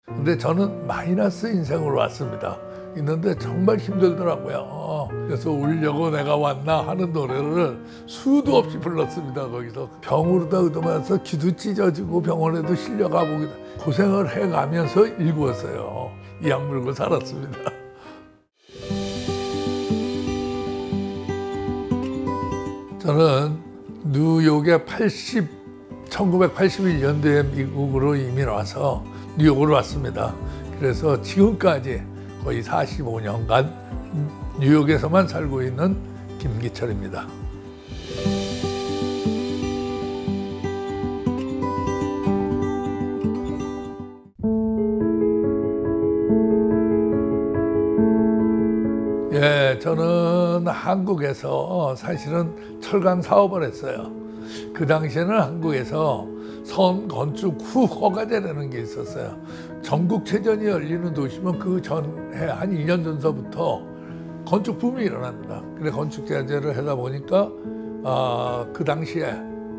근데 저는 마이너스 인생으로 왔습니다. 있는데 정말 힘들더라고요. 그래서 울려고 내가 왔나 하는 노래를 수도 없이 불렀습니다. 거기서 병으로다 의도면서 귀도 찢어지고 병원에도 실려가 보기도 고생을 해가면서 일구었어요. 이악 물고 살았습니다. 저는 뉴욕에 1981년도에 미국으로 이민 와서 뉴욕으로 왔습니다. 그래서 지금까지 거의 45년간 뉴욕에서만 살고 있는 김기철입니다. 예, 저는 한국에서 사실은 철강 사업을 했어요. 그 당시에는 한국에서 선 건축 후 허가제라는 게 있었어요. 전국체전이 열리는 도시면 그 전에 한 2년 전서부터 건축 붐이 일어납니다. 그래 건축제를 하다 보니까 그 당시에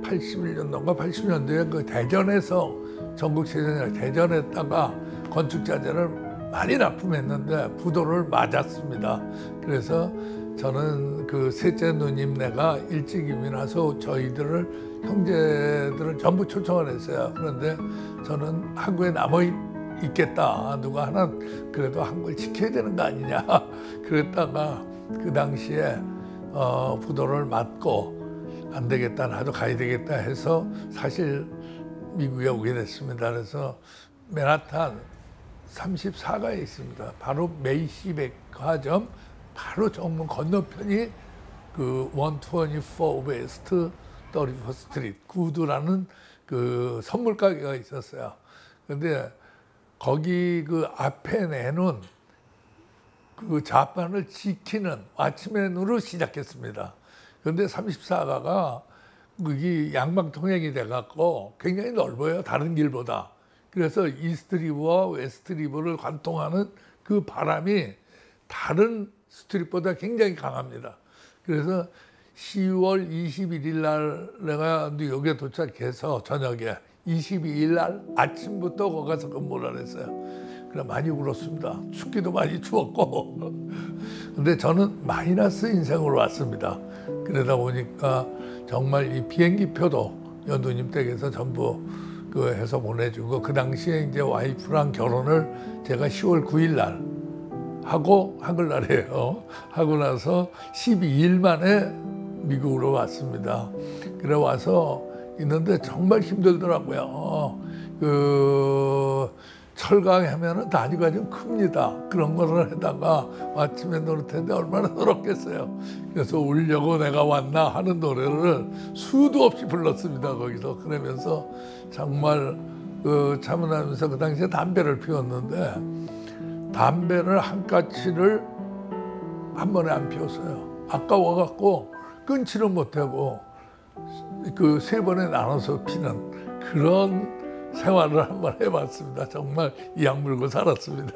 81년도인가 80년도에 그 대전에서 전국체전이 대전에다가 건축자재를 많이 납품했는데 부도를 맞았습니다. 그래서 저는 그 셋째 누님네가 일찍 이민 와서 저희들을 형제들을 전부 초청을 했어요. 그런데 저는 한국에 남아 있겠다. 누가 하나 그래도 한국을 지켜야 되는 거 아니냐. 그랬다가 그 당시에 부도를 맞고 안 되겠다. 나도 가야 되겠다 해서 사실 미국에 오게 됐습니다. 그래서 맨하탄 34가에 있습니다. 바로 메이시 백화점 바로 정문 건너편이 그 124 웨스트 31st 스트리트 구두라는 그 선물 가게가 있었어요. 근데 거기 그 앞에 내놓은 그 좌판을 지키는 왓츠맨으로 시작했습니다. 그런데 34가가 여기 양방통행이 돼갖고 굉장히 넓어요. 다른 길보다. 그래서 이스트 리버와 웨스트 리버를 관통하는 그 바람이 다른 스트릿보다 굉장히 강합니다. 그래서 10월 21일 날 내가 뉴욕에 도착해서 저녁에 22일 날 아침부터 거기 가서 근무를 했어요. 그래 많이 울었습니다. 춥기도 많이 추웠고. 근데 저는 마이너스 인생으로 왔습니다. 그러다 보니까 정말 이 비행기 표도 연두님 댁에서 전부 그 해서 보내주고 그 당시에 이제 와이프랑 결혼을 제가 10월 9일 날 하고 한글날이에요. 하고 나서 12일 만에 미국으로 왔습니다. 그래 와서 있는데 정말 힘들더라고요. 그 철강 하면은 단위가 좀 큽니다. 그런 거를 하다가 아침에 노릇했는데 얼마나 서럽겠어요. 그래서 울려고 내가 왔나 하는 노래를 수도 없이 불렀습니다. 거기서 그러면서 정말 그 참은하면서 그 당시에 담배를 피웠는데 담배를 한 가치를 한 번에 안 피웠어요. 아까워갖고 끊지를 못하고 그 3번에 나눠서 피는 그런 생활을 한번 해봤습니다. 정말 이악 물고 살았습니다.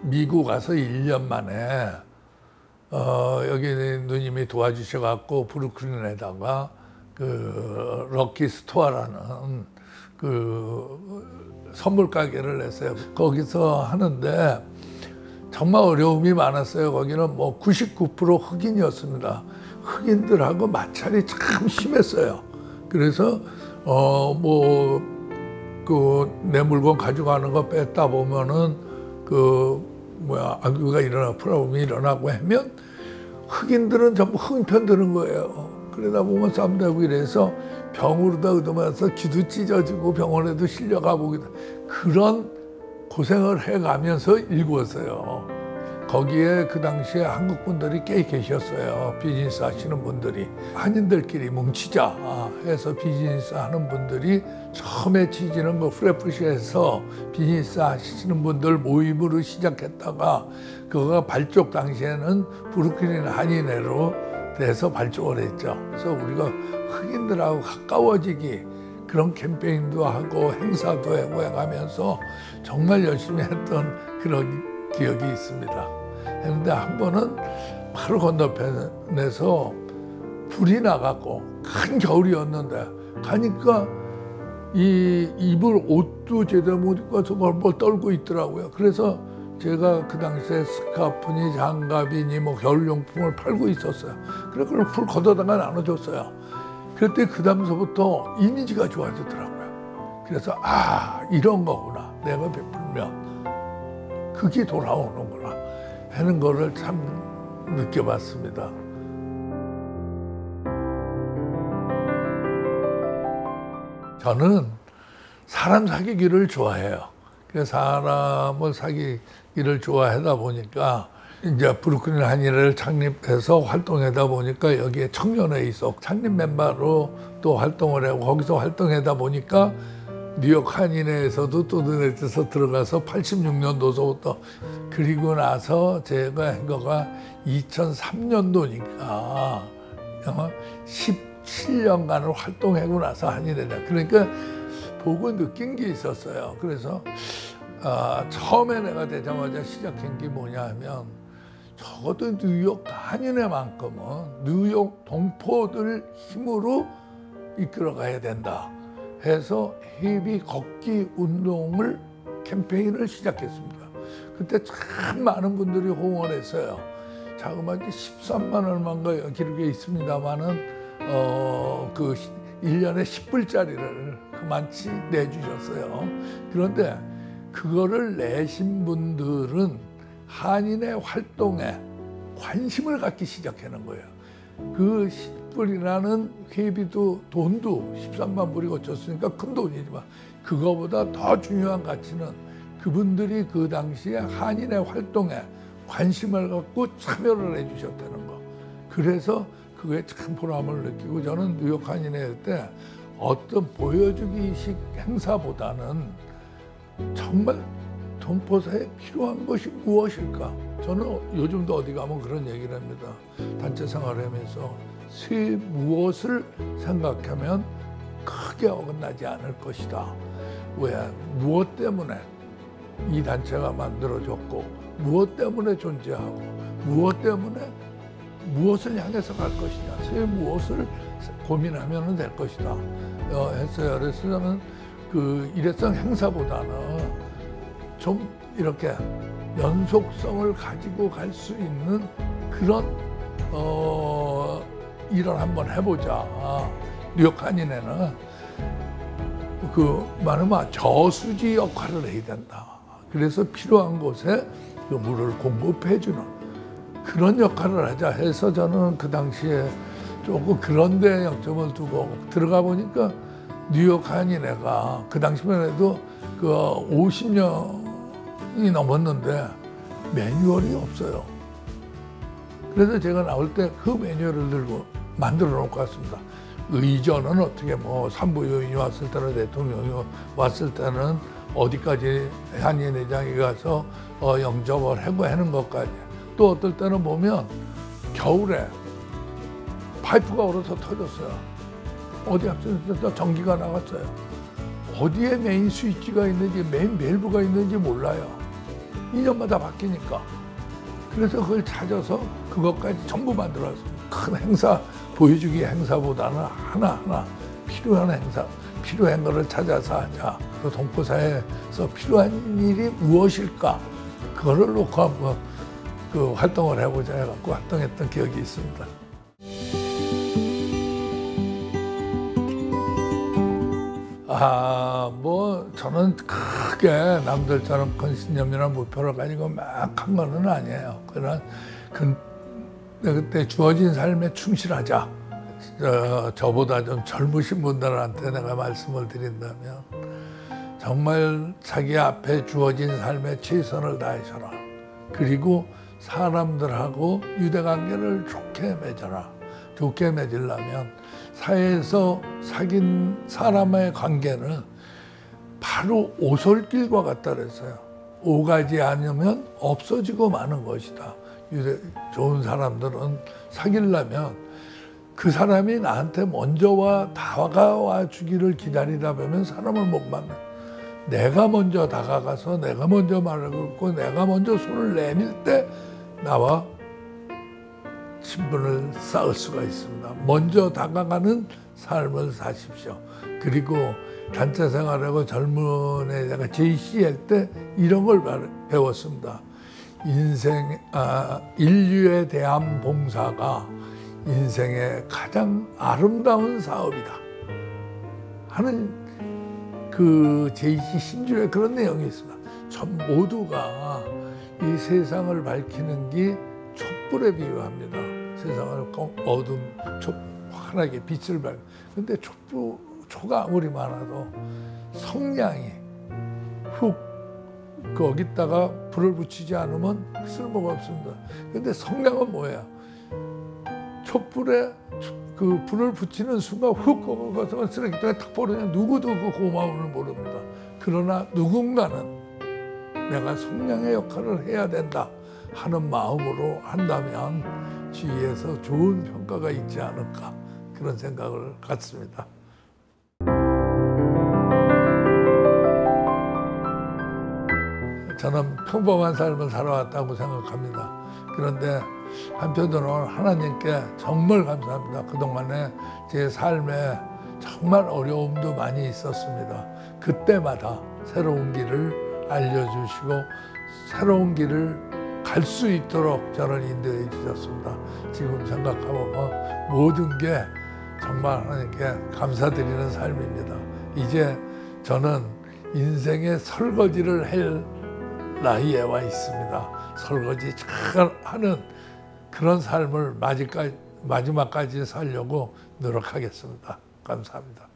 미국 와서 1년 만에 여기 누님이 도와주셔갖고 브루클린에다가 그 럭키 스토어라는 그 선물 가게를 냈어요. 거기서 하는데 정말 어려움이 많았어요. 거기는 뭐 99% 흑인이었습니다. 흑인들하고 마찰이 참 심했어요. 그래서 뭐 그 내 물건 가져가는 거 뺐다 보면은 그 뭐야 악유가 일어나 프로블럼이 일어나고 하면 흑인들은 전부 흑인 편 드는 거예요. 그러다 보면 싸움되고 이래서 병으로다 의도면서 귀도 찢어지고 병원에도 실려가 보기도 그런 고생을 해가면서 일구었어요. 거기에 그 당시에 한국 분들이 꽤 계셨어요. 비즈니스 하시는 분들이. 한인들끼리 뭉치자 해서 비즈니스 하는 분들이 처음에 취지는 뭐 프레프시에서 비즈니스 하시는 분들 모임으로 시작했다가 그거가 발족 당시에는 브루클린 한인회로 돼서 발족을 했죠. 그래서 우리가 흑인들하고 가까워지기 그런 캠페인도 하고 행사도 하고 해가면서 정말 열심히 했던 그런 기억이 있습니다. 했는데 한 번은 바로 건너편에서 불이 나갖고 큰 겨울이었는데 가니까 이 입을 옷도 제대로 못 입고서 벌벌 떨고 있더라고요. 그래서 제가 그 당시에 스카프니 장갑이니 뭐 겨울용품을 팔고 있었어요. 그래 그걸 풀 걷어다가 나눠줬어요. 그때 그 다음서부터 이미지가 좋아지더라고요. 그래서 아 이런 거구나. 내가 베풀면 그게 돌아오는구나 하는 거를 참 느껴봤습니다. 저는 사람 사귀기를 좋아해요. 사람을 사귀기를 좋아하다 보니까 이제 브루클린 한인회를 창립해서 활동하다 보니까 여기에 청년회의소 창립 멤버로 또 활동을 하고 거기서 활동하다 보니까 뉴욕 한인회에서도 또 눈에 띄어서 들어가서 86년도서부터 그리고 나서 제가 한 거가 2003년도니까 17년간을 활동하고 나서 한인회다. 그러니까 보고 느낀 게 있었어요. 그래서 처음에 내가 되자마자 시작한 게 뭐냐 하면 적어도 뉴욕 한인회만큼은 뉴욕 동포들 힘으로 이끌어가야 된다 해서 헤비 걷기 운동을 캠페인을 시작했습니다. 그때 참 많은 분들이 호응했어요. 자그마치 13만 얼마인가 기록에 있습니다만은 그 1년에 10불짜리를 그만치 내주셨어요. 그런데 그거를 내신 분들은 한인의 활동에 관심을 갖기 시작하는 거예요. 그 10불이라는 회비도 돈도 13만 불이 거쳤으니까 큰 돈이지만 그거보다 더 중요한 가치는 그분들이 그 당시에 한인의 활동에 관심을 갖고 참여를 해주셨다는 거. 그래서 그게 참 보람을 느끼고 저는 뉴욕 한인회 때 어떤 보여주기식 행사보다는 정말 동포사에 필요한 것이 무엇일까? 저는 요즘도 어디 가면 그런 얘기를 합니다. 단체 생활을 하면서 새 무엇을 생각하면 크게 어긋나지 않을 것이다. 왜? 무엇 때문에 이 단체가 만들어졌고 무엇 때문에 존재하고 무엇 때문에 무엇을 향해서 갈 것이냐, 새 무엇을 고민하면 될 것이다 했어요. 그래서 저는 그 일회성 행사보다는 좀 이렇게 연속성을 가지고 갈 수 있는 그런 일을 한번 해보자. 뉴욕 한인회는 그 말하면 저수지 역할을 해야 된다. 그래서 필요한 곳에 그 물을 공급해주는 그런 역할을 하자 해서 저는 그 당시에 조금 그런 데 역점을 두고 들어가 보니까 뉴욕 한인회가 그 당시만 해도 그 50년이 넘었는데 매뉴얼이 없어요. 그래서 제가 나올 때 그 매뉴얼을 들고 만들어 놓고 왔습니다. 의전은 어떻게 뭐 산부요인이 왔을 때나 대통령이 왔을 때는 어디까지 한인회장이 가서 영접을 하고 하는 것까지. 또 어떨 때는 보면 겨울에 파이프가 얼어서 터졌어요. 어디 앞서서 전기가 나갔어요. 어디에 메인 스위치가 있는지 메인 밸브가 있는지 몰라요. 2년마다 바뀌니까. 그래서 그걸 찾아서 그것까지 전부 만들어왔습니다. 큰 행사, 보여주기 행사보다는 하나하나 필요한 행사, 필요한 거를 찾아서 하자. 또 동포사회에서 필요한 일이 무엇일까? 그거를 놓고 한번 그 활동을 해보자 해갖고 활동했던 기억이 있습니다. 뭐 저는 크게 남들처럼 큰 신념이나 목표를 가지고 막 한 거는 아니에요. 그러나 그때 주어진 삶에 충실하자. 저보다 좀 젊으신 분들한테 내가 말씀을 드린다면 정말 자기 앞에 주어진 삶에 최선을 다해서라. 그리고 사람들하고 유대관계를 좋게 맺어라. 좋게 맺으려면 사회에서 사귄 사람의 관계는 바로 오솔길과 같다 그랬어요. 오가지 않으면 없어지고 마는 것이다. 좋은 사람들은 사귀려면 그 사람이 나한테 먼저 다가와 주기를 기다리다 보면 사람을 못 만나. 내가 먼저 다가가서 내가 먼저 말을 걸고 내가 먼저 손을 내밀 때 나와 친분을 쌓을 수가 있습니다. 먼저 다가가는 삶을 사십시오. 그리고 단체 생활하고 젊은 애 제가 JC 할 때 이런 걸 배웠습니다. 인류에 대한 봉사가 인생의 가장 아름다운 사업이다 하는 그 JC 신조에 그런 내용이 있습니다. 전 모두가 이 세상을 밝히는 게 촛불에 비유합니다. 세상을 어둠, 환하게 빛을 밝혀. 근데 초가 아무리 많아도 성냥이 거기다가 불을 붙이지 않으면 쓸모가 없습니다. 근데 성냥은 뭐야? 촛불에 그 불을 붙이는 순간 훅 거기서 쓰레기통에 탁 버리면 누구도 그 고마움을 모릅니다. 그러나 누군가는 내가 성냥의 역할을 해야 된다 하는 마음으로 한다면 주위에서 좋은 평가가 있지 않을까 그런 생각을 갖습니다. 저는 평범한 삶을 살아왔다고 생각합니다. 그런데 한편으로는 하나님께 정말 감사합니다. 그동안에 제 삶에 정말 어려움도 많이 있었습니다. 그때마다 새로운 길을 알려주시고 새로운 길을 갈 수 있도록 저를 인도해 주셨습니다. 지금 생각하면 모든 게 정말 하나님께 감사드리는 삶입니다. 이제 저는 인생의 설거지를 할 나이에 와 있습니다. 설거지 잘 하는 그런 삶을 마지막까지 살려고 노력하겠습니다. 감사합니다.